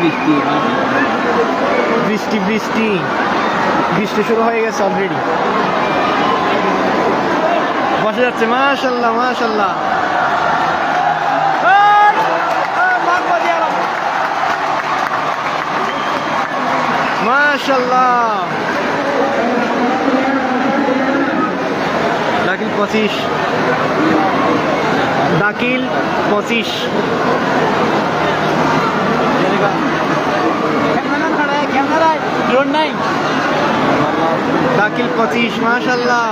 বৃষ্টি বৃষ্টি বৃষ্টি বৃষ্টি শুরু হয়ে গেছে অলরেডি। বসে যাচ্ছে মাশাল্লাহ মাশাল্লাহ। মাশাল্লাহ দাখিল 25 দাখিল 25 ক্যামেরায় ড্রোন নাই। দাখিল 25 মাশাল্লাহ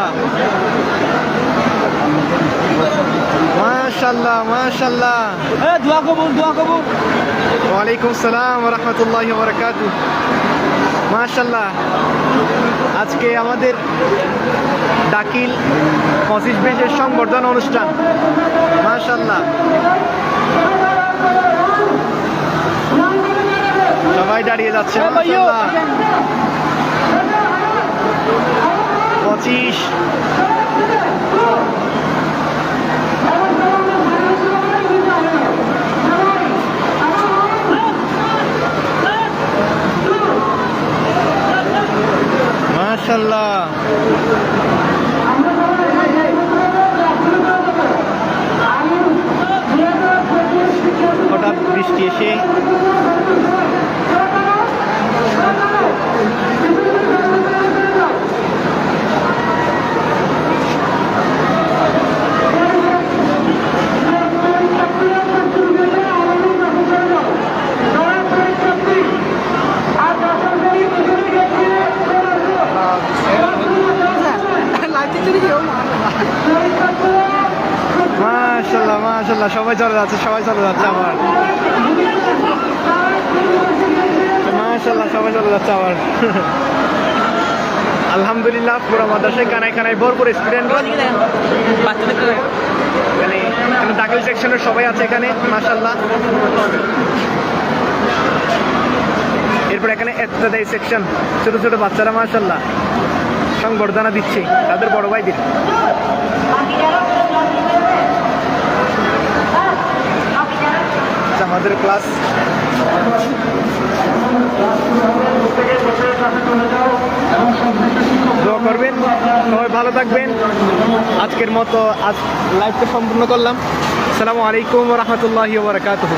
মাশাল্লাহ মাশাল্লাহ। দোয়া কবুল দোয়া কবুল। ওয়ালাইকুম আসসালাম ওয়া রাহমাতুল্লাহি ওয়া বারাকাতুহু। মাশাল্লাহ আজকে আমাদের দাখিল 25 ব্যাচের সংবর্ধনা অনুষ্ঠান। মাশাল্লাহ সবাই দাঁড়িয়ে যাচ্ছে। মাশাল্লাহ 25 মাশাল্লাহ। হঠাৎ বৃষ্টি এসে মাশাল্লাহ মাশাল্লাহ সবাই চলে যাচ্ছে সবাই চলে যাচ্ছে আবার। মাশাল্লাহ সবাই চলে যাচ্ছে আবার। আলহামদুলিল্লাহ পুরো মাদ্রাসায় কানায় কানায় ভরপুর স্টুডেন্ট। এখানে দাখিল সেকশনের সবাই আছে এখানে মাশাল্লাহ। এরপর এখানে ইবতেদায়ী সেকশন ছোট ছোট বাচ্চারা মাশাল্লাহ সংবর্ধনা দিচ্ছে তাদের বড় ভাইদের। আমাদের ক্লাস দোয়া করবেন সবাই ভালো থাকবেন। আজকের মতো আজ লাইভটা সম্পূর্ণ করলাম। আসসালামু আলাইকুম ওয়া রাহমাতুল্লাহি ওয়া বারাকাতুহু।